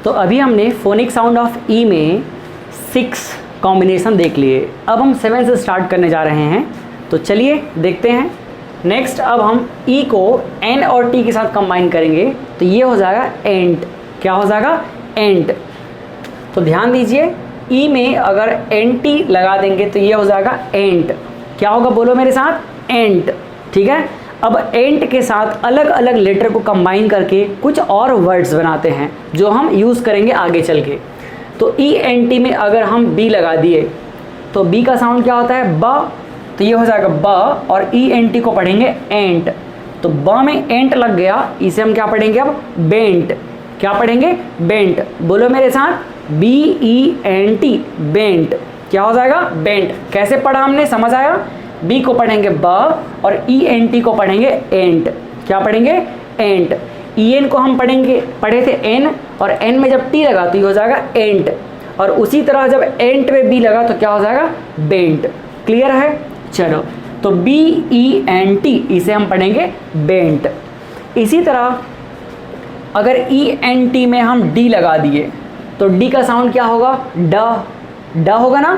तो अभी हमने फोनिक साउंड ऑफ ई में 6 कॉम्बिनेशन देख लिए। अब हम 7 से स्टार्ट करने जा रहे हैं, तो चलिए देखते हैं। नेक्स्ट अब हम ई को एन और टी के साथ कंबाइन करेंगे, तो ये हो जाएगा एंट। क्या हो जाएगा? एंट। तो ध्यान दीजिए, ई में अगर एन टी लगा देंगे तो ये हो जाएगा एंट। क्या होगा? बोलो मेरे साथ, एंट। ठीक है। अब एंट के साथ अलग अलग लेटर को कंबाइन करके कुछ और वर्ड्स बनाते हैं जो हम यूज़ करेंगे आगे चल के। तो ई एन टी में अगर हम बी लगा दिए तो बी का साउंड क्या होता है? ब। तो ये हो जाएगा ब, और ई एन टी को पढ़ेंगे एंट। तो ब में एंट लग गया, इसे हम क्या पढ़ेंगे अब? बेंट। क्या पढ़ेंगे? बेंट। बोलो मेरे साथ, B E N T, bent. क्या हो जाएगा? बेंट। कैसे पढ़ा हमने, समझ आया? बी को पढ़ेंगे ब और ई एन टी को पढ़ेंगे एंट। क्या पढ़ेंगे? एंट। ई एन को हम पढ़े थे एन, और एन में जब टी लगा तो ये हो जाएगा एंट, और उसी तरह जब एंट में बी लगा तो क्या हो जाएगा? बेंट। क्लियर है? चलो, तो बी ई एन टी इसे हम पढ़ेंगे बेंट। इसी तरह अगर ई एन टी में हम डी लगा दिए तो डी का साउंड क्या होगा? ड। ड होगा ना,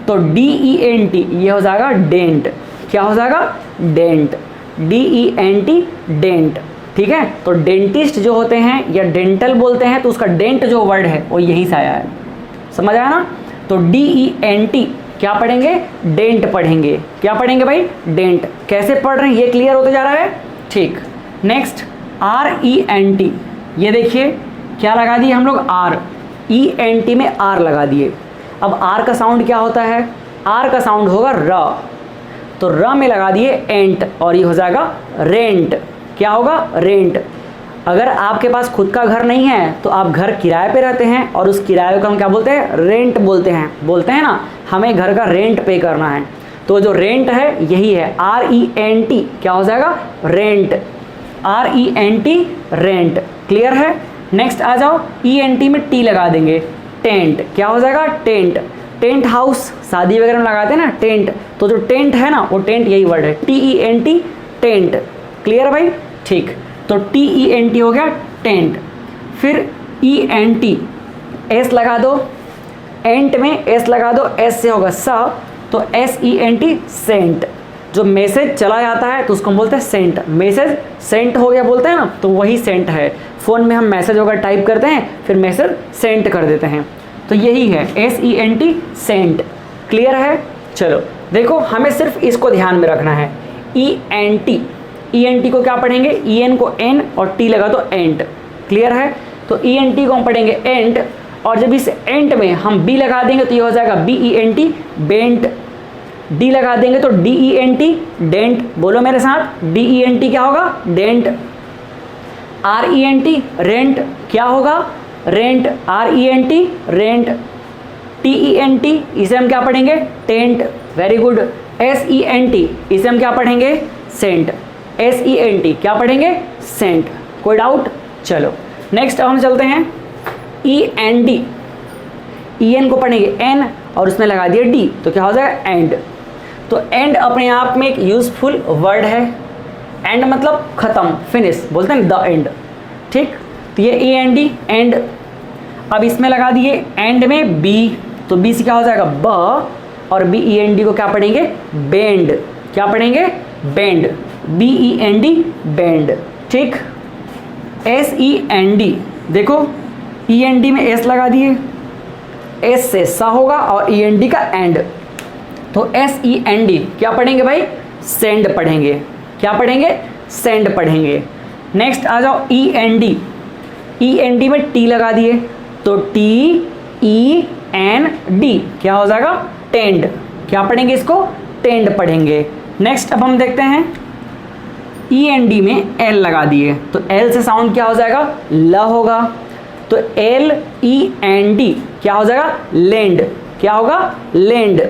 तो डी ई एन टी ये हो जाएगा डेंट। क्या हो जाएगा? Dent. D E N T, dent. ठीक है। तो डेंटिस्ट जो होते हैं या डेंटल बोलते हैं, तो उसका डेंट जो वर्ड है वो यहीं से आया है। समझ आया ना? तो डी ई एन टी क्या पढ़ेंगे? डेंट पढ़ेंगे। क्या पढ़ेंगे भाई? डेंट। कैसे पढ़ रहे हैं ये क्लियर होते जा रहा है? ठीक। Next R E N T, ये देखिए क्या लगा दिए हम लोग? आर। ई एन टी में आर लगा दिए। अब आर का साउंड क्या होता है? आर का साउंड होगा र। तो र में लगा दिए एंट, और ये हो जाएगा रेंट। क्या होगा? रेंट। अगर आपके पास खुद का घर नहीं है तो आप घर किराए पे रहते हैं, और उस किराए को हम क्या बोलते हैं? रेंट बोलते हैं ना। हमें घर का रेंट पे करना है, तो जो रेंट है यही है, आर ई एन टी। क्या हो जाएगा? Rent. R E N T, rent. Clear है? नेक्स्ट आ जाओ, ई एन टी में टी लगा देंगे, टेंट। क्या हो जाएगा? टेंट। टेंट हाउस, शादी वगैरह में लगाते हैं ना टेंट, तो जो टेंट है ना वो टेंट यही वर्ड है, T E N T, tent. Clear है भाई? ठीक। तो टी ई एन टी हो गया टेंट। फिर ई एन टी, एस लगा दो, एंट में एस लगा दो, एस से होगा स, तो S E N T, sent. जो मैसेज चला जाता है तो उसको हम बोलते हैं सेंट। मैसेज सेंट हो गया बोलते हैं ना, तो वही सेंट है। फ़ोन में हम मैसेज वगैरह टाइप करते हैं, फिर मैसेज सेंट कर देते हैं, तो यही है S E N T, sent. Clear है? चलो देखो, हमें सिर्फ इसको ध्यान में रखना है। E N T, E N T को क्या पढ़ेंगे? ई एन को एन और टी लगा तो एंट। क्लियर है? तो ई एन टी को हम पढ़ेंगे एंट, और जब इस एंट में हम बी लगा देंगे तो ये हो जाएगा B E N T, bent. D लगा देंगे तो D E N T, dent. बोलो मेरे साथ, डी ई एन टी क्या होगा? Dent. R E N T, rent. क्या होगा? Rent. R E N T, rent. T E N T, इसे हम क्या पढ़ेंगे? Tent. Very good. S E N T, इसे हम क्या पढ़ेंगे? Sent. S E N T क्या पढ़ेंगे? सेंट। कोई डाउट? चलो नेक्स्ट अब हम चलते हैं E N D. E N को पढ़ेंगे एन, और उसमें लगा दिया डी, तो क्या हो जाएगा? एंड। तो एंड अपने आप में एक यूजफुल वर्ड है। एंड मतलब खत्म, फिनिश बोलते हैं, द एंड। ठीक। तो ये ई एन डी, एंड। अब इसमें लगा दिए एंड में बी, तो बी से क्या हो जाएगा? ब, और बी ई एन डी को क्या पढ़ेंगे? बेंड। क्या पढ़ेंगे? Bend. B E N D, bend. ठीक। एस ई एन डी, देखो ई एन डी में एस लगा दिए, एस से सा होगा और ई एन डी का एंड, तो एस ई एन डी क्या पढ़ेंगे भाई? सेंड पढ़ेंगे। क्या पढ़ेंगे? सेंड पढ़ेंगे। नेक्स्ट आ जाओ E N D. E N D में टी लगा दिए, तो टी ई एन डी क्या हो जाएगा? टेंड। क्या पढ़ेंगे इसको? टेंड पढ़ेंगे। नेक्स्ट अब हम देखते हैं ई एन डी में एल लगा दिए, तो एल से साउंड क्या हो जाएगा? ल होगा, तो एल ई एन डी क्या हो जाएगा? लैंड। क्या होगा? Land.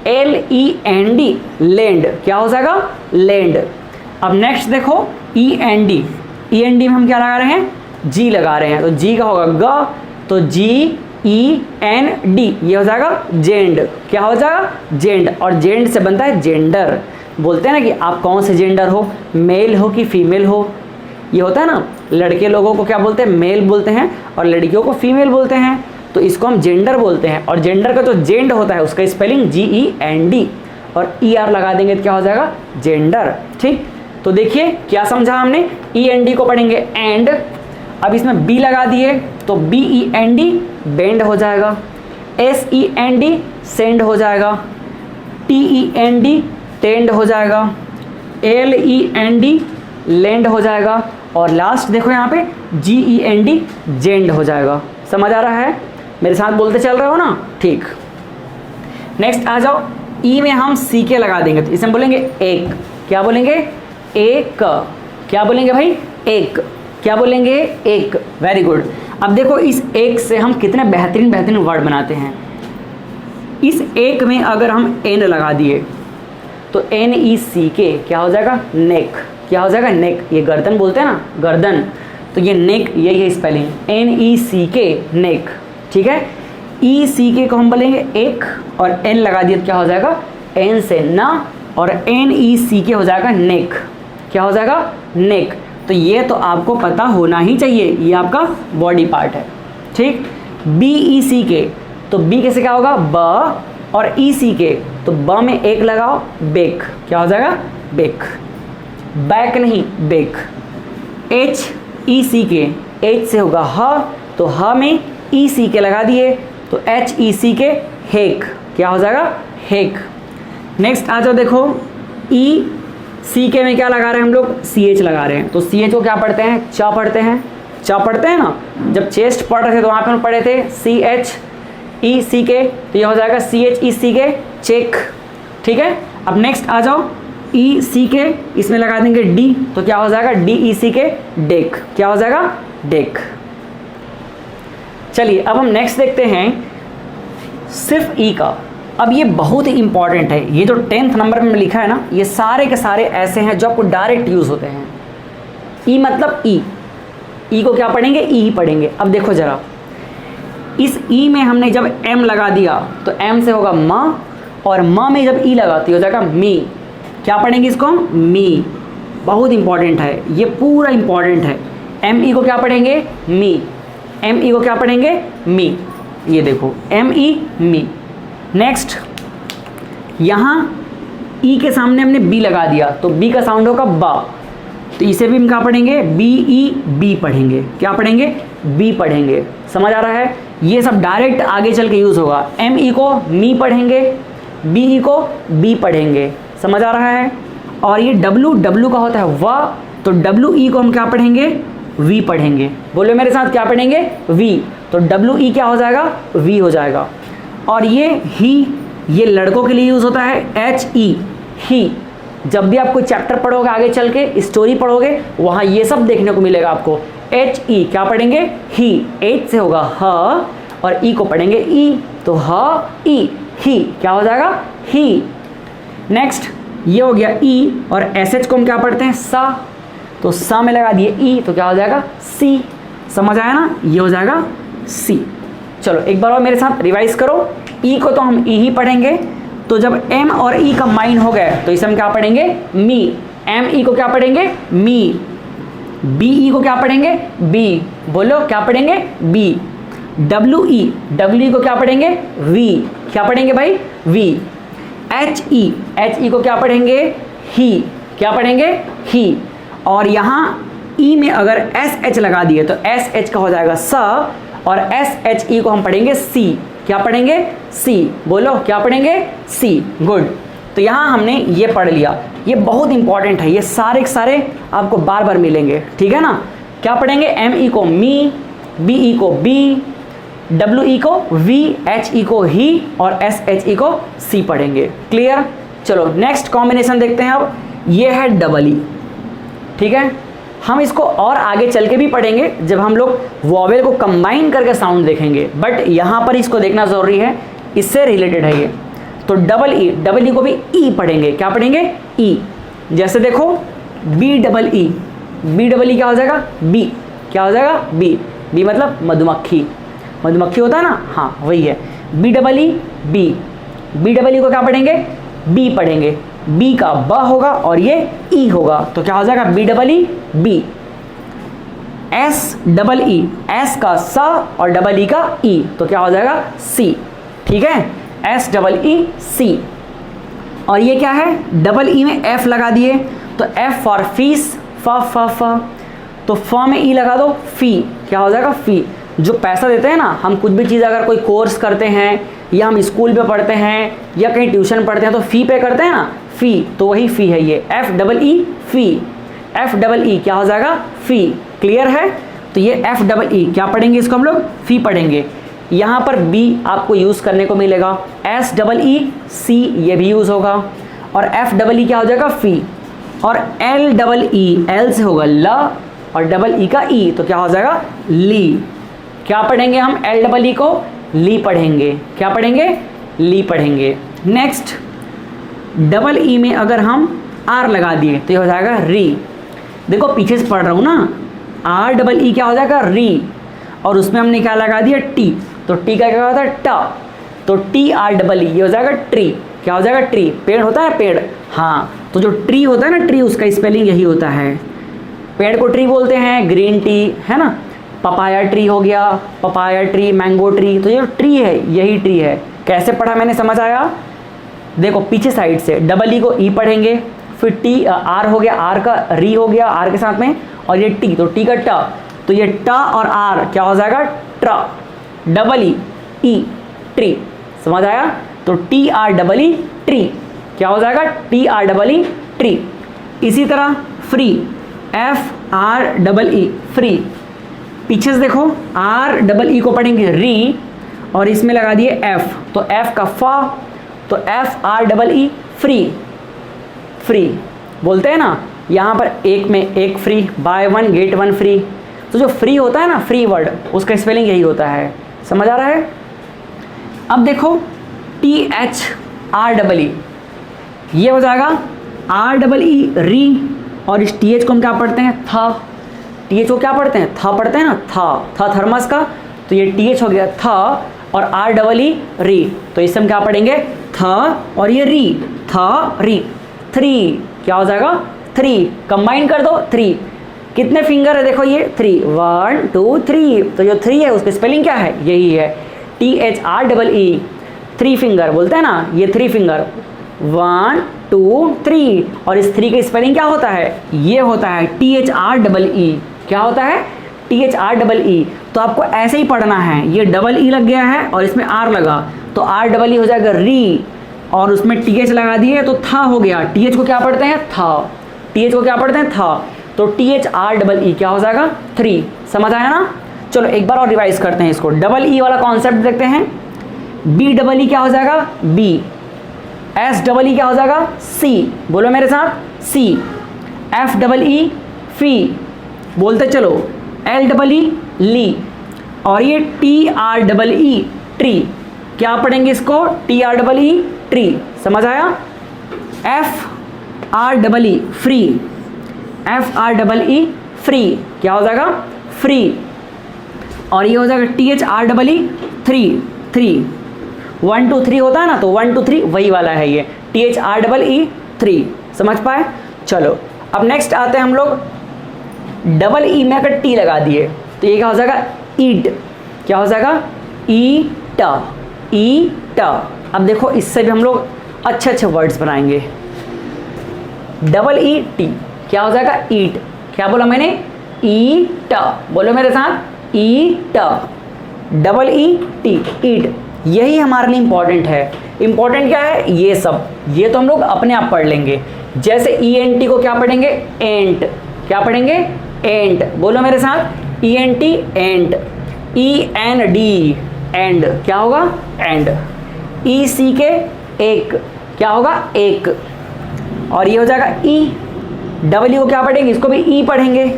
L E N D, land. क्या हो जाएगा? लैंड। अब नेक्स्ट देखो E N D. E N D में हम क्या लगा रहे हैं? जी लगा रहे हैं, तो जी का होगा ग, तो जी ई एन डी ये हो जाएगा जेंड। क्या हो जाएगा? जेंड। और जेंड से बनता है जेंडर। बोलते हैं ना कि आप कौन से जेंडर हो, मेल हो कि फीमेल हो, ये होता है ना, लड़के लोगों को क्या बोलते हैं, मेल बोलते हैं, और लड़कियों को फीमेल बोलते हैं, तो इसको हम जेंडर बोलते हैं। और जेंडर का जो जेंड होता है उसका स्पेलिंग GEND, और ER लगा देंगे तो क्या हो जाएगा, जेंडर। ठीक, तो देखिए क्या समझा हमने, END को पढ़ेंगे एंड, अब इसमें B लगा दिए तो BEND बेंड हो जाएगा, SEND सेंड हो जाएगा, TEND टेंड हो जाएगा, LEND लैंड हो जाएगा, और लास्ट देखो यहाँ पे GEND जेंड हो जाएगा। समझ आ रहा है, मेरे साथ बोलते चल रहे हो ना। ठीक, नेक्स्ट आ जाओ, ई में हम CK लगा देंगे तो इसमें बोलेंगे एक, क्या बोलेंगे, एक, क्या बोलेंगे भाई, एक, क्या बोलेंगे, एक। Very good. अब देखो इस एक से हम कितने बेहतरीन बेहतरीन वर्ड बनाते हैं। इस एक में अगर हम N लगा दिए तो NECK क्या हो जाएगा, नेक, क्या हो जाएगा, नेक। ये गर्दन बोलते हैं ना, गर्दन, तो ये नेक, यही है स्पेलिंग, NECK नेक। ठीक है, ECK को हम बोलेंगे एक, और N लगा दिया तो क्या हो जाएगा, N से ना, और NECK हो जाएगा नेक, क्या हो जाएगा, नेक। तो ये तो आपको पता होना ही चाहिए, ये आपका बॉडी पार्ट है। ठीक, BECK, तो B कैसे क्या होगा, ब, और ECK, तो ब में एक लगाओ, बेक, क्या हो जाएगा, बेक, बैक नहीं, बेक। HECK, H से होगा ह, तो ह में ECK लगा दिए तो HECK हेक, क्या हो जाएगा, हेक। नेक्स्ट आ जाओ, देखो ECK में क्या लगा रहे हैं हम लोग, CH लगा रहे हैं, तो CH को क्या पढ़ते हैं, च पढ़ते हैं, च पढ़ते हैं ना। जब चेस्ट पढ़ रहे थे तो वहाँ पे हम पढ़े थे CHECK, तो ये हो जाएगा CHECK चेक। ठीक है, अब नेक्स्ट आ जाओ, ECK, इसमें लगा देंगे D, तो क्या हो जाएगा, DECK डेक, क्या हो जाएगा, डेक। चलिए अब हम नेक्स्ट देखते हैं सिर्फ E का। अब ये बहुत ही इंपॉर्टेंट है, ये जो 10th नंबर में लिखा है ना, ये सारे के सारे ऐसे हैं जो आपको डायरेक्ट यूज़ होते हैं। E मतलब E को क्या पढ़ेंगे, E ही पढ़ेंगे। अब देखो ज़रा, इस E में हमने जब M लगा दिया तो M से होगा म, और म में जब E लगाती हो जाएगा मी, क्या पढ़ेंगे इसको हम, मी। बहुत इंपॉर्टेंट है, ये पूरा इंपॉर्टेंट है। ME को क्या पढ़ेंगे, मी, ME को क्या पढ़ेंगे, मी। ये देखो ME मी। नेक्स्ट यहाँ E के सामने हमने B लगा दिया तो B का साउंड होगा बा, तो इसे भी हम क्या पढ़ेंगे, BE पढ़ेंगे, क्या पढ़ेंगे, B पढ़ेंगे। समझ आ रहा है, ये सब डायरेक्ट आगे चल के यूज़ होगा। ME को मी पढ़ेंगे, BE को B पढ़ेंगे। समझ आ रहा है, और ये W का होता है व, तो WE को हम क्या पढ़ेंगे, V पढ़ेंगे। बोलो मेरे साथ, क्या पढ़ेंगे, V, तो WE क्या हो जाएगा, V हो जाएगा। और ये ही, ये लड़कों के लिए यूज़ होता है HE, ही। जब भी आप कोई चैप्टर पढ़ोगे आगे चल के, स्टोरी पढ़ोगे, वहाँ ये सब देखने को मिलेगा आपको। HE क्या पढ़ेंगे, ही, H से होगा ह, और E को पढ़ेंगे E, तो ह E, ही, क्या हो जाएगा, ही। नेक्स्ट ये हो गया E, और SH को हम क्या पढ़ते हैं, सा, तो सा में लगा दिए E, तो क्या हो जाएगा, C। समझ आया ना, ये हो जाएगा C। चलो एक बार और मेरे साथ रिवाइज करो। E को तो हम E ही पढ़ेंगे, तो जब M और E कंबाइन हो गए तो इसे हम क्या पढ़ेंगे, मी। ME को क्या पढ़ेंगे, मी। BE को क्या पढ़ेंगे, B। बोलो क्या पढ़ेंगे, B। WE को क्या पढ़ेंगे, V, क्या पढ़ेंगे भाई, V। HE को क्या पढ़ेंगे, ही, क्या पढ़ेंगे, ही। और यहाँ E में अगर SH लगा दिए तो SH का हो जाएगा स, और SHE को हम पढ़ेंगे C, क्या पढ़ेंगे, C। बोलो क्या पढ़ेंगे, C। गुड। तो यहाँ हमने ये पढ़ लिया, ये बहुत इंपॉर्टेंट है, ये सारे के सारे आपको बार बार मिलेंगे। ठीक है ना, क्या पढ़ेंगे, ME को मी, BE को B, WE को V, HE को ही, और SHE को C पढ़ेंगे। क्लियर। चलो नेक्स्ट कॉम्बिनेशन देखते हैं। अब ये है डबल E। ठीक है, हम इसको और आगे चल के भी पढ़ेंगे जब हम लोग वॉवेल को कंबाइन करके साउंड देखेंगे, बट यहाँ पर इसको देखना ज़रूरी है, इससे रिलेटेड है ये। तो डबल ई को भी ई पढ़ेंगे, क्या पढ़ेंगे, ई। जैसे देखो BEE क्या हो जाएगा, बी, क्या हो जाएगा, बी मतलब मधुमक्खी, मधुमक्खी होता है ना, हाँ वही है। BEE को क्या पढ़ेंगे, बी पढ़ेंगे, बी का ब होगा और ये ई होगा, तो क्या हो जाएगा BEE bee. S double E, S का स और डबल ई का ई, तो क्या हो जाएगा सी। ठीक है, एस डबल ई सी। और ये क्या है, डबल ई में एफ लगा दिए, तो एफ फॉर फीस, फ तो फ में ई लगा दो, फी, क्या हो जाएगा फी। जो पैसा देते हैं ना, हम कुछ भी चीज़ अगर कोई कोर्स करते हैं या हम स्कूल पे पढ़ते हैं या कहीं ट्यूशन पढ़ते हैं तो फ़ी पे करते हैं ना, फ़ी, तो वही फ़ी है ये, एफ डबल ई फ़ी, एफ डबल ई क्या हो जाएगा फ़ी। क्लियर है, तो ये एफ डबल ई क्या पढ़ेंगे, इसको हम लोग फ़ी पढ़ेंगे। यहाँ पर बी आपको यूज़ करने को मिलेगा, एस डबल ई सी ये भी यूज़ होगा, और एफ डबल ई क्या हो जाएगा फ़ी, और एल डबल ई, एल से होगा ल और डबल ई का ई, तो क्या हो जाएगा ली। क्या पढ़ेंगे हम, एल डबल ई को ली पढ़ेंगे, क्या पढ़ेंगे ली पढ़ेंगे। नेक्स्ट डबल ई में अगर हम आर लगा दिए तो ये हो जाएगा री। देखो पीछे से पढ़ रहा हूँ ना, आर डबल ई क्या हो जाएगा री, और उसमें हमने क्या लगा दिया टी, तो टी का क्या होता है टा, तो टी आर डबल ई ये हो जाएगा ट्री, क्या हो जाएगा ट्री, पेड़ होता है पेड़, हाँ, तो जो ट्री होता है ना ट्री, उसका स्पेलिंग यही होता है, पेड़ को ट्री बोलते हैं, ग्रीन टी है ना, पपाया ट्री हो गया, पपाया ट्री, मैंगो ट्री, तो ये ट्री है यही ट्री है। कैसे पढ़ा मैंने, समझ आया। देखो पीछे साइड से डबल ई को ई पढ़ेंगे, फिर टी आर हो गया, आर का री हो गया आर के साथ में, और ये टी, तो टी का टा, तो ये टा और आर क्या हो जाएगा ट्रा, डबल ई ट्री, समझ आया। तो टी आर डबल ई ट्री क्या हो जाएगा टी आर डबल ई ट्री। इसी तरह फ्री, एफ आर डबल ई फ्री, पीछे से देखो आर डबल ई को पढ़ेंगे री, और इसमें लगा दिए एफ, तो एफ का फा, तो एफ आर डबल ई फ्री, फ्री बोलते हैं ना, यहाँ पर एक में एक free, by one get one free, तो जो फ्री होता है ना फ्री वर्ड, उसका स्पेलिंग यही होता है, समझ आ रहा है। अब देखो टी एच आर डबल ई, ये हो जाएगा आर डबल ई री, और इस टी एच को हम क्या पढ़ते हैं था, टी एच को क्या पढ़ते हैं था पढ़ते हैं ना, था थर्मस का, तो ये टी एच हो गया था, और आर डबल ई री, तो इससे हम क्या पढ़ेंगे था, और ये री था री, थ्री क्या हो जाएगा थ्री, कंबाइन कर दो थ्री, कितने फिंगर है देखो ये थ्री, 1 2 3, तो जो थ्री है उसकी स्पेलिंग क्या है यही है टी एच आर डबल ई, थ्री फिंगर बोलते हैं ना, ये थ्री फिंगर 1 2 3, और इस थ्री की स्पेलिंग क्या होता है, ये होता है टी एच आर डबल ई, क्या होता है टी एच आर डबल ई। तो आपको ऐसे ही पढ़ना है, ये डबल ई लग गया है और इसमें आर लगा, तो आर डबल ई हो जाएगा री, और उसमें टी एच लगा दिए तो था हो गया, टी एच को क्या पढ़ते हैं था, टी एच को क्या पढ़ते हैं था, तो टी एच आर डबल ई क्या हो जाएगा थ्री, समझ आया ना। चलो एक बार और रिवाइज करते हैं इसको, डबल ई वाला कॉन्सेप्ट देखते हैं, बी डबल ई क्या हो जाएगा बी, एस डबल ई क्या हो जाएगा सी, बोलो मेरे साथ सी, एफ डबल ई फी, बोलते चलो, एल डबल ई ली, और ये टी आर डबल ई ट्री, क्या पढ़ेंगे इसको टी आर डबल ई ट्री, समझ आया। एफ आर डबल ई फ्री, एफ आर डबल ई फ्री क्या हो जाएगा फ्री, और ये हो जाएगा टी एच आर डबल ई थ्री, थ्री 1 2 3 होता है ना, तो 1 2 3 वही वाला है ये टी एच आर डबल ई थ्री, समझ पाए। चलो अब नेक्स्ट आते हैं हम लोग, डबल ई में अगर टी लगा दिए तो ये क्या हो जाएगा ईट, क्या हो जाएगा ईट, ईट। अब देखो इससे भी हम लोग अच्छे अच्छे वर्ड्स बनाएंगे, डबल ई टी क्या हो जाएगा ईट, क्या बोला मैंने ईट, बोलो मेरे साथ ईट, डबल ई टी ईट, यही हमारे लिए इंपॉर्टेंट है। इंपॉर्टेंट क्या है ये सब, ये तो हम लोग अपने आप पढ़ लेंगे, जैसे ई एन टी को क्या पढ़ेंगे एंट, क्या पढ़ेंगे एंट, बोलो मेरे साथ E N T ent, E N D end क्या होगा एंड, ई सी के एक क्या होगा एक, और ये हो जाएगा ई, डब्ल्यू को क्या पढ़ेंगे इसको भी ई पढ़ेंगे,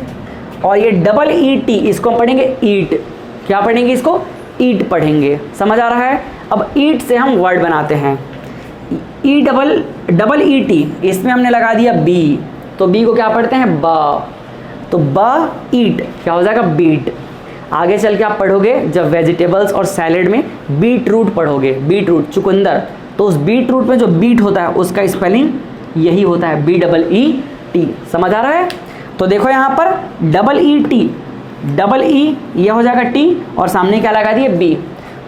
और ये डबल ई टी इसको हम पढ़ेंगे ईट, क्या पढ़ेंगे इसको ईट पढ़ेंगे, समझ आ रहा है। अब ईट से हम वर्ड बनाते हैं, ई डबल ई टी, इसमें हमने लगा दिया बी, तो बी को क्या पढ़ते हैं बा, तो बा ईट क्या हो जाएगा बीट। आगे चल के आप पढ़ोगे जब वेजिटेबल्स और सैलेड में बीट रूट पढ़ोगे, बीट रूट चुकंदर, तो उस बीट रूट में जो बीट होता है उसका स्पेलिंग यही होता है बी डबल ई टी, समझ आ रहा है। तो देखो यहाँ पर डबल ई टी डबल ई ये हो जाएगा टी और सामने क्या लगा दिए बी,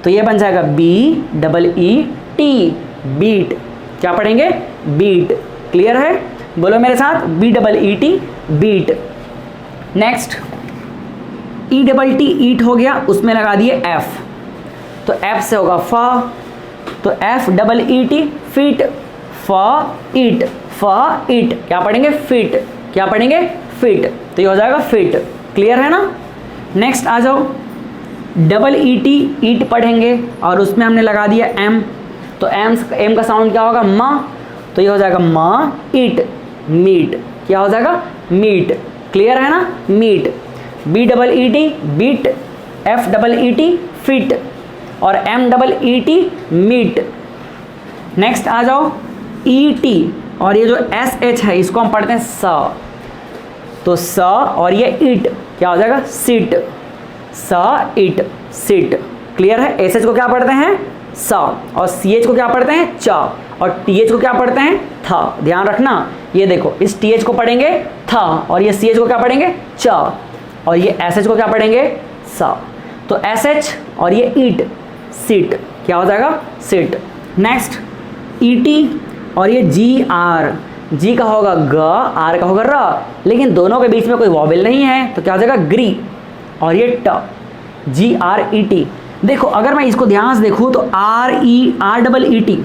तो ये बन जाएगा B double E T, beet. क्या पढ़ेंगे? बीट। क्लियर है? बोलो मेरे साथ, B double E T, beet. Next E double T eat हो गया, उसमें लगा दिए एफ, तो एफ से होगा फा, तो F double E T feet, फा ईट, फा ईट। क्या पढ़ेंगे? फिट। क्या पढ़ेंगे? फिट। तो ये हो जाएगा फिट। क्लियर है ना? नेक्स्ट आ जाओ, डबल ई टी ईट पढ़ेंगे और उसमें हमने लगा दिया एम, तो एम का साउंड क्या होगा? मा, तो ये हो जाएगा मा ईट, मीट। क्या हो जाएगा? मीट। क्लियर है ना? Meet. B double E T beat, F double E T feet और M double E T meet. Next आ जाओ, ई टी और ये जो एस एच है इसको हम पढ़ते हैं स, तो स और ये इट क्या हो जाएगा? सिट, स इट, सिट। क्लियर है? एस एच को क्या पढ़ते हैं? स, और सी एच को क्या पढ़ते हैं? च, और टी एच को क्या पढ़ते हैं? था। ध्यान रखना, ये देखो इस टी एच को पढ़ेंगे था और ये सी एच को क्या पढ़ेंगे? च, और ये एस एच को क्या पढ़ेंगे? स। तो एस एच और ये ईट, सिट। क्या हो जाएगा? सिट। नेक्स्ट ई टी और ये जी आर, जी का होगा ग, आर का होगा र, लेकिन दोनों के बीच में कोई वॉवेल नहीं है, तो क्या हो जाएगा? ग्री, और ये ट, जी आर ई टी। देखो अगर मैं इसको ध्यान से देखूँ तो R double E T,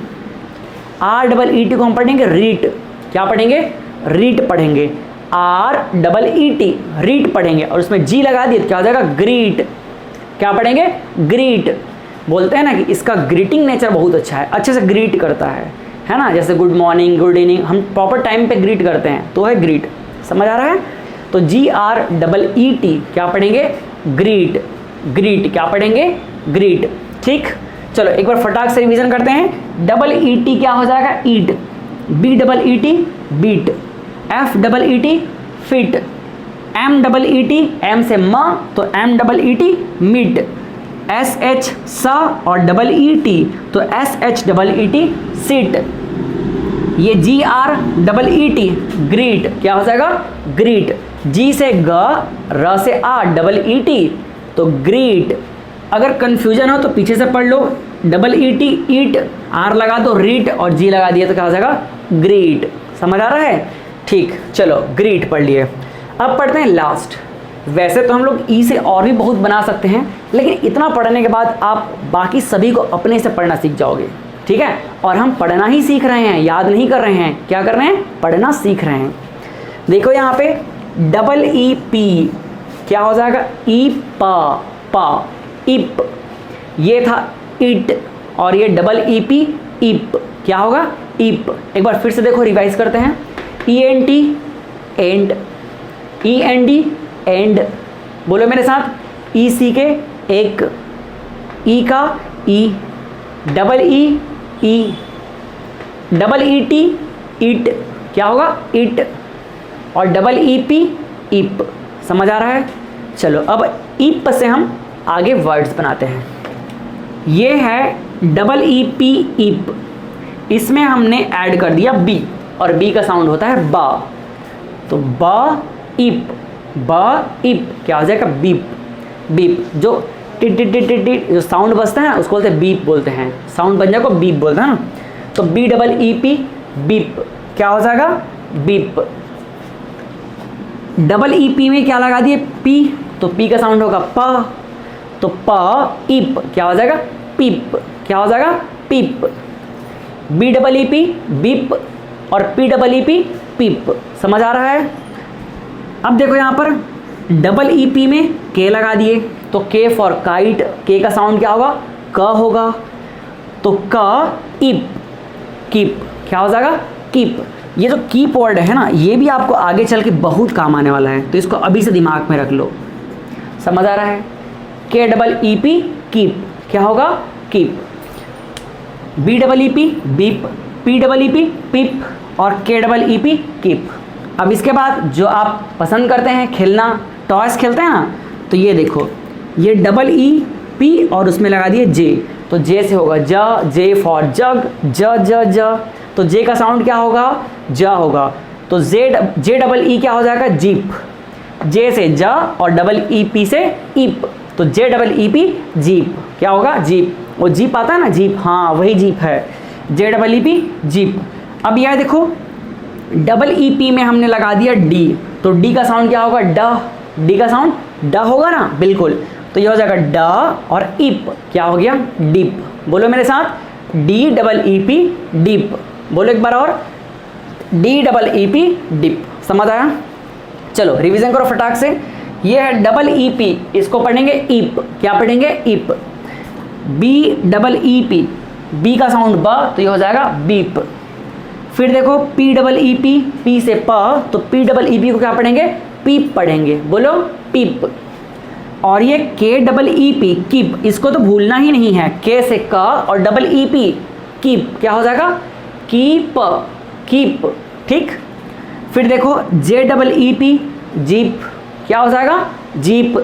R double E T को हम पढ़ेंगे रीट। क्या पढ़ेंगे? रीट पढ़ेंगे। R double E T reet पढ़ेंगे और उसमें जी लगा दिए तो क्या हो जाएगा? ग्रीट। क्या पढ़ेंगे? ग्रीट। बोलते हैं ना कि इसका ग्रीटिंग नेचर बहुत अच्छा है, अच्छे से ग्रीट करता है ना, जैसे गुड मॉर्निंग, गुड इवनिंग, हम प्रॉपर टाइम पे ग्रीट करते हैं, तो है ग्रीट। समझ आ रहा है? तो G R double E T क्या पढ़ेंगे? ग्रीट। ग्रीट क्या पढ़ेंगे? ग्रीट। ठीक, चलो एक बार फटाक से रिवीजन करते हैं। डबल ई टी क्या हो जाएगा? Eat, B double E T beat, F double E T feet, M double E T, M से म तो M double E T meet, S H सा और डबल ई टी तो S H double E T seat. ये G R double E T greet क्या हो जाएगा? ग्रीट। जी से ग, र से आ, डबल ई टी तो ग्रीट। अगर कंफ्यूजन हो तो पीछे से पढ़ लो, double E T eat, R लगा दो रीट और जी लगा दिया तो क्या हो जाएगा? ग्रीट। समझ आ रहा है? ठीक, चलो ग्रीट पढ़ लिए। अब पढ़ते हैं लास्ट। वैसे तो हम लोग ई से और भी बहुत बना सकते हैं, लेकिन इतना पढ़ने के बाद आप बाकी सभी को अपने से पढ़ना सीख जाओगे। ठीक है? और हम पढ़ना ही सीख रहे हैं, याद नहीं कर रहे हैं। क्या कर रहे हैं? पढ़ना सीख रहे हैं। देखो यहाँ पे डबल ई पी क्या हो जाएगा? ई पा, पा, इप। ये था इट और ये डबल ई पी इप क्या होगा? इप। एक बार फिर से देखो, रिवाइज करते हैं। E N T end, E N D end. बोलो मेरे साथ, ई सी के एक, ई का E, double E, double E T eat क्या होगा? इट, और डबल ई पी इप। समझ आ रहा है? चलो अब इप से हम आगे वर्ड्स बनाते हैं। ये है डबल ई पी इप, इसमें हमने ऐड कर दिया बी और बी का साउंड होता है बा, तो बा इप, बा इप क्या हो जाएगा? बीप। बीप जो tit tit tit tit tit जो साउंड बजता है उसको बोलते हैं बीप बोलते हैं, साउंड बन जाएगा बीप बोलते हैं ना। तो B double E P beep क्या हो जाएगा? बीप। डबल ई पी में क्या लगा दिए? पी, तो पी का साउंड होगा प, तो प इप क्या हो जाएगा? पीप। क्या हो जाएगा? Peep. B double E P beep और P double E P peep. समझ आ रहा है? अब देखो यहाँ पर डबल ई पी में के लगा दिए, तो के फॉर काइट, के का साउंड क्या होगा? क होगा, तो क इप, कीप क्या हो जाएगा? कीप। ये जो कीप वर्ड है ना, ये भी आपको आगे चल के बहुत काम आने वाला है, तो इसको अभी से दिमाग में रख लो। समझ आ रहा है? के डबल ई पी कीप क्या होगा? Keep. B double E P beep, P double E P peep और K double E P keep. अब इसके बाद जो आप पसंद करते हैं खेलना, टॉयस खेलते हैं ना, तो ये देखो, ये डबल ई पी और उसमें लगा दिए जे, तो जे से होगा ज, जे फॉर जग, ज ज ज, तो जे का साउंड क्या होगा? ज होगा, तो जे डबल ई क्या हो जाएगा? जीप। जे से जा और डबल ई पी से ईप, तो जे डबल ई पी जीप, क्या होगा जीप। वो जीप आता है ना जीप, हाँ वही जीप है, जे डबल ई पी जीप। अब यह देखो डबल ई पी में हमने लगा दिया डी, तो डी का साउंड क्या होगा ड, डी का साउंड ड होगा ना, बिल्कुल। तो यह हो जाएगा ड और ईप, क्या हो गया डीप। बोलो मेरे साथ D double E P deep, बोलो एक बार और D double E P deep. समझ आया? चलो रिवीजन करो फटाक से। ये है डबल ई पी, इसको पढ़ेंगे ईप, क्या पढ़ेंगे ईप। B double E P, B का साउंड ब, तो ये हो जाएगा बीप। फिर देखो P double E P, P से प, तो पी डबल ई पी को क्या पढ़ेंगे पीप पढ़ेंगे, बोलो पीप। और ये के डबल ई पी कीप, इसको तो भूलना ही नहीं है, के से क और डबल ई पी कीप, क्या हो जाएगा कीप, कीप, ठीक। फिर देखो जे डबल ई पी जीप, क्या हो जाएगा जीप।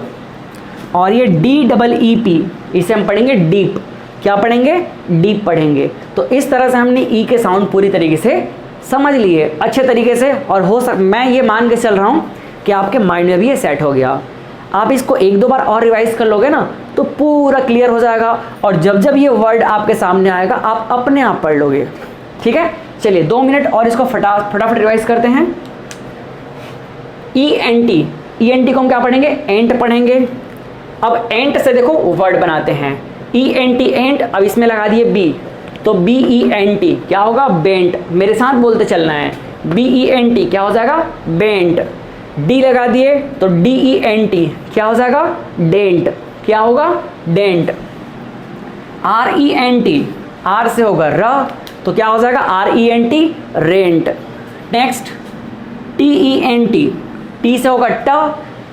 और ये डी डबल ई पी, इसे हम पढ़ेंगे डीप, क्या पढ़ेंगे डीप पढ़ेंगे। तो इस तरह से हमने ई के साउंड पूरी तरीके से समझ लिए अच्छे तरीके से, और मैं ये मान के चल रहा हूँ कि आपके माइंड में भी ये सेट हो गया। आप इसको एक दो बार और रिवाइज कर लोगे ना तो पूरा क्लियर हो जाएगा, और जब जब ये वर्ड आपके सामने आएगा आप अपने आप पढ़ लोगे, ठीक है। चलिए 2 मिनट और इसको फटाफट रिवाइज करते हैं। E N T, E N T को हम क्या पढ़ेंगे एंट पढ़ेंगे। अब एंट से देखो वर्ड बनाते हैं, ई एन टी एंट, अब इसमें लगा दिए बी, तो बी ई एन टी क्या होगा बेंट, मेरे साथ बोलते चलना है, बी ई एन टी क्या हो जाएगा बेंट। डी लगा दिए तो डी ई एन टी क्या हो जाएगा डेंट, क्या होगा dent. R E N T, R से होगा र, तो क्या हो जाएगा R E N T rent. Next T E N T, T से होगा ट,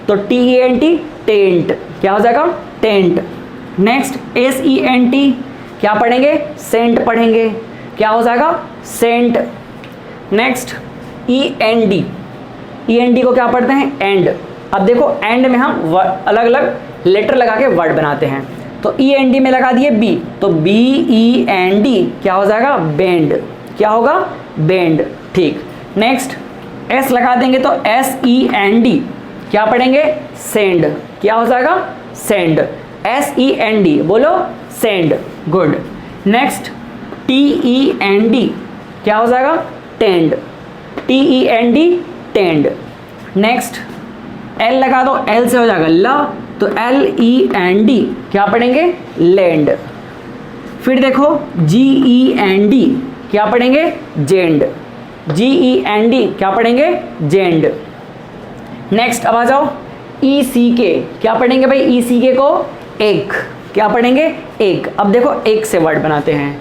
तो T E N T tent, क्या हो जाएगा tent. Next S E N T क्या पढ़ेंगे सेंट पढ़ेंगे, क्या हो जाएगा sent. Next E N D, E N D को क्या पढ़ते हैं एंड। अब देखो एंड में हम अलग अलग लेटर लगा के वर्ड बनाते हैं, तो ई एन डी में लगा दिए बी, तो बी ई एन डी क्या हो जाएगा बेंड, क्या होगा बेंड, ठीक। नेक्स्ट एस लगा देंगे तो एस ई एन डी क्या पढ़ेंगे सेंड, क्या हो जाएगा send, S E N D बोलो send, good. Next T E N D क्या हो जाएगा tend, T E N D tend. Next L लगा दो, एल से हो जाएगा ल, तो एल ई एन डी क्या पढ़ेंगे लैंड। फिर देखो जी ई एन डी क्या पढ़ेंगे जेंड, जी ई एन डी क्या पढ़ेंगे जेंड। नेक्स्ट अब आ जाओ ई सी के, क्या पढ़ेंगे भाई ई सी के को एक, क्या पढ़ेंगे एक। अब देखो एक से वर्ड बनाते हैं,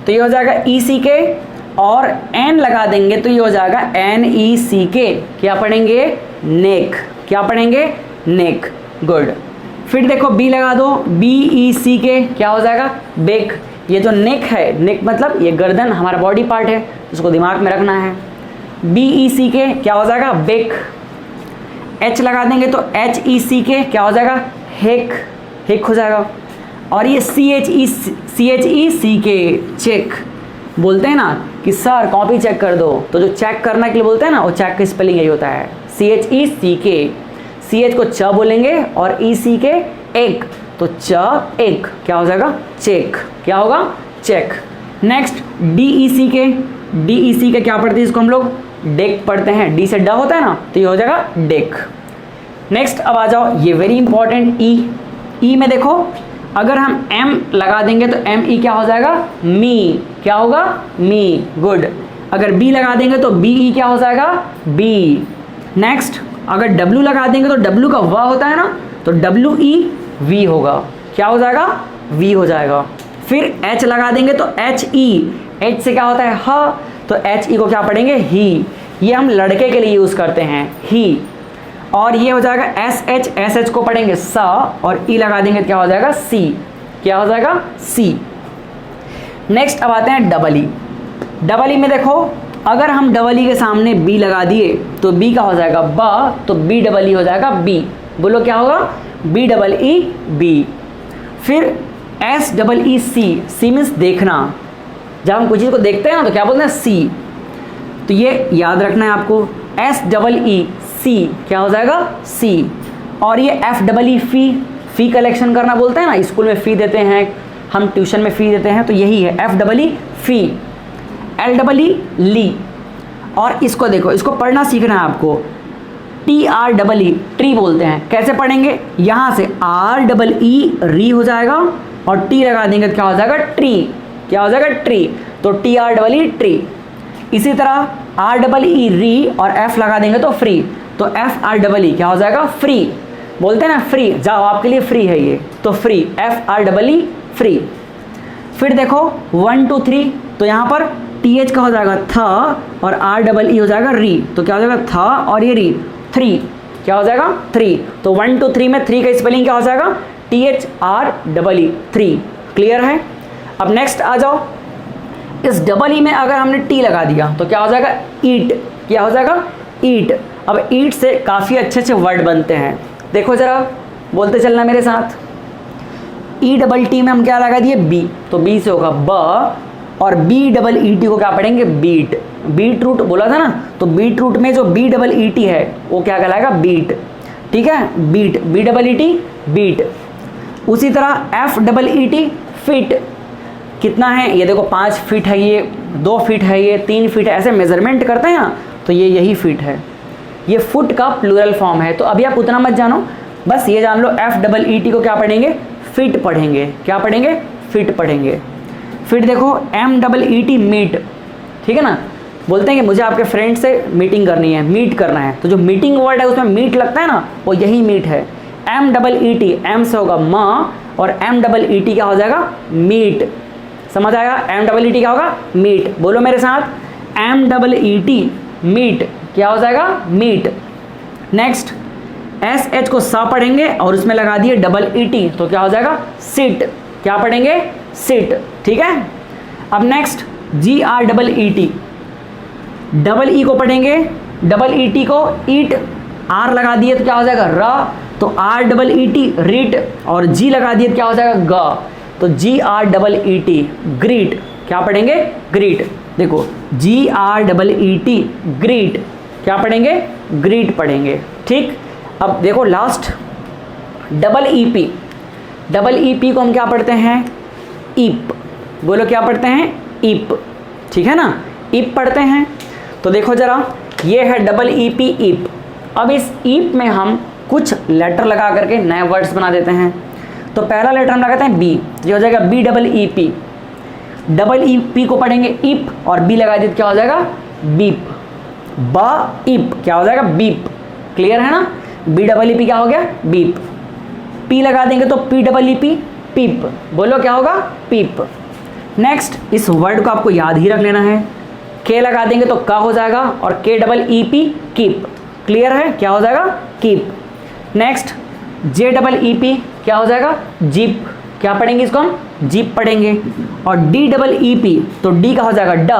तो ये हो जाएगा ई सी के, और एन लगा देंगे तो ये हो जाएगा एन ई सी के, क्या पढ़ेंगे नेक, क्या पढ़ेंगे नेक, गुड। फिर देखो बी लगा दो, बी ई सी के क्या हो जाएगा बेक। ये जो नेक है, नेक मतलब ये गर्दन हमारा बॉडी पार्ट है, उसको दिमाग में रखना है। बी ई सी के क्या हो जाएगा बेक। एच लगा देंगे तो एच ई सी के क्या हो जाएगा हेक, हेक हो जाएगा। और ये सी एच ई सी के चेक, बोलते हैं ना कि सर कॉपी चेक कर दो, तो जो चेक करने के लिए बोलते हैं ना वो चेक का स्पेलिंग यही होता है सी एच ई सी के। सी एच को च बोलेंगे और ई सी के एक, तो च एक क्या हो जाएगा चेक, क्या होगा check. Next D E C के, डी ई सी के क्या पढ़ते हैं इसको हम लोग डेक पढ़ते हैं, डी से ड होता है ना तो ये हो जाएगा डेक। नेक्स्ट अब आ जाओ ये वेरी इंपॉर्टेंट ई, ई में देखो अगर हम एम लगा देंगे तो एम ई क्या हो जाएगा मी, क्या होगा मी, गुड। अगर बी लगा देंगे तो बी ई क्या हो जाएगा बी। नेक्स्ट अगर डब्ल्यू लगा देंगे तो डब्ल्यू का व होता है ना, तो डब्ल्यू ई वी होगा, क्या हो जाएगा वी हो जाएगा। फिर एच लगा देंगे तो एच ई, एच से क्या होता है ह, तो एच ई को क्या पढ़ेंगे ही, ये हम लड़के के लिए यूज़ करते हैं ही। और ये हो जाएगा एस एच को पढ़ेंगे स, और ई लगा देंगे क्या हो जाएगा सी, क्या हो जाएगा सी। नेक्स्ट अब आते हैं डबल ई। डबल ई में देखो अगर हम डबल ई के सामने बी लगा दिए तो बी का हो जाएगा ब, तो बी डबल ई हो जाएगा बी, बोलो क्या होगा बी डबल ई बी। फिर एस डबल ई सी, सी मीन्स देखना, जब हम कुछ चीज़ को देखते हैं ना तो क्या बोलते हैं सी, तो ये याद रखना है आपको। एस डबल ई सी, क्या हो जाएगा सी। और ये एफ डबल ई फी कलेक्शन करना बोलते हैं ना, स्कूल में फ़ी देते हैं, हम ट्यूशन में फ़ी देते हैं, तो यही है एफ डबल ई फी। एल डबल ई ली, और इसको देखो, इसको पढ़ना सीखना है आपको, टी आर डबल ई ट्री बोलते हैं। कैसे पढ़ेंगे, यहाँ से आर डबल ई री हो जाएगा और टी लगा देंगे, क्या हो जाएगा ट्री, क्या हो जाएगा ट्री, तो टी आर डबल ई ट्री। इसी तरह आर डबल ई री और एफ लगा देंगे तो फ्री, तो एफ आर डबल ई क्या हो जाएगा फ्री, बोलते हैं ना फ्री, जाओ आपके लिए फ्री है ये, तो फ्री, एफ आर डबल ई फ्री। फिर देखो 1 2 3, तो यहाँ पर टी एच का हो जाएगा था और आर डबल ई हो जाएगा री, तो क्या हो जाएगा था और ये री, थ्री, क्या हो जाएगा थ्री। तो 1 2 3 में थ्री का स्पेलिंग क्या हो जाएगा टी एच आर डबल ई, थ्री। क्लियर है। अब नेक्स्ट आ जाओ, इस डबल ई में अगर हमने टी लगा दिया तो क्या हो जाएगा ईट, क्या हो जाएगा ईट। अब ईट से काफ़ी अच्छे अच्छे वर्ड बनते हैं, देखो ज़रा बोलते चलना मेरे साथ। ई डबल टी में हम क्या लगा दिए बी, तो बी से होगा ब, और बी डबल ई टी को क्या पढ़ेंगे बीट, बीट रूट बोला था ना, तो बीट रूट में जो बी डबल ई टी है वो क्या कहलाएगा बीट, ठीक है beet, B double E T beet. उसी तरह F double E T feet, कितना है ये देखो 5 फीट है, ये 2 फीट है, ये 3 फीट है, ऐसे मेजरमेंट करते हैं ना, तो ये यही फीट है। ये फुट का प्लूरल फॉर्म है, तो अभी आप उतना मत जानो, बस ये जान लो एफ डबल ई टी को क्या पढ़ेंगे फिट पढ़ेंगे, क्या पढ़ेंगे फिट पढ़ेंगे। फिर देखो M double E T meet, ठीक है ना, बोलते हैं कि मुझे आपके फ्रेंड से मीटिंग करनी है, मीट करना है, तो जो मीटिंग वर्ड है उसमें मीट लगता है ना, वो यही मीट है। M double E T, M से होगा माँ और एम डबल ई टी क्या हो जाएगा मीट, समझ आएगा, एम डबल ई टी क्या होगा मीट, बोलो मेरे साथ M double E T meet, क्या हो जाएगा मीट। नेक्स्ट एस एच को सा पढ़ेंगे और उसमें लगा दिए डबल ई टी, तो क्या हो जाएगा सिट, क्या पढ़ेंगे सिट, ठीक है। अब next G R double E T, double E को पढ़ेंगे, डबल ई टी को ईट, आर लगा दिए तो क्या हो जाएगा र, तो R double E T reet, और जी लगा दिए तो क्या हो जाएगा ग, तो G R double E T greet, क्या पढ़ेंगे ग्रीट। देखो G R double E T greet, क्या पढ़ेंगे ग्रीट पढ़ेंगे, ठीक। अब देखो last double E P, double E P को हम क्या पढ़ते हैं ईप, बोलो क्या पढ़ते हैं ईप, ठीक है ना, ईप पढ़ते हैं। तो देखो ज़रा ये है डबल ई पी ईप। अब इस ईप में हम कुछ लेटर लगा करके नए वर्ड्स बना देते हैं। तो पहला लेटर हम लगाते हैं बी, ये हो जाएगा B double E P, double E P को पढ़ेंगे ईप और बी लगा दिए क्या हो जाएगा बीप, बा ईप क्या हो जाएगा बीप, क्लियर है ना, बी डबल ई पी क्या हो गया बीप। पी लगा देंगे तो पी डबल ई पी पीप, बोलो क्या होगा पीप। नेक्स्ट इस वर्ड को आपको याद ही रख लेना है, के लगा देंगे तो का हो जाएगा और K double E P keep, clear है क्या हो जाएगा कीप। नेक्स्ट जे डबल ई पी क्या हो जाएगा जीप, क्या पढ़ेंगे इसको हम जीप पढ़ेंगे। और डी डबल ई पी तो डी का हो जाएगा ड,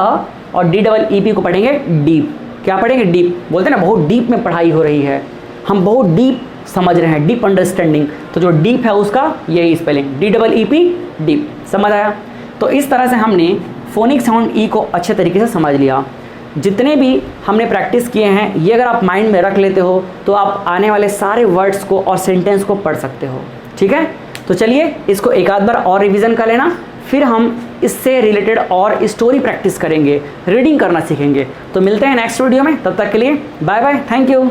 और डी डबल ई पी को पढ़ेंगे डीप, क्या पढ़ेंगे डीप। बोलते हैं ना बहुत डीप में पढ़ाई हो रही है, हम बहुत डीप समझ रहे हैं, डीप अंडरस्टैंडिंग, तो जो डीप है उसका यही spelling D double E P deep, समझ आया। तो इस तरह से हमने फोनिक साउंड ई को अच्छे तरीके से समझ लिया। जितने भी हमने प्रैक्टिस किए हैं ये अगर आप माइंड में रख लेते हो तो आप आने वाले सारे वर्ड्स को और सेंटेंस को पढ़ सकते हो, ठीक है। तो चलिए इसको एक आध बार और रिवीजन कर लेना, फिर हम इससे रिलेटेड और स्टोरी प्रैक्टिस करेंगे, रीडिंग करना सीखेंगे। तो मिलते हैं नेक्स्ट वीडियो में, तब तक के लिए बाय बाय, थैंक यू।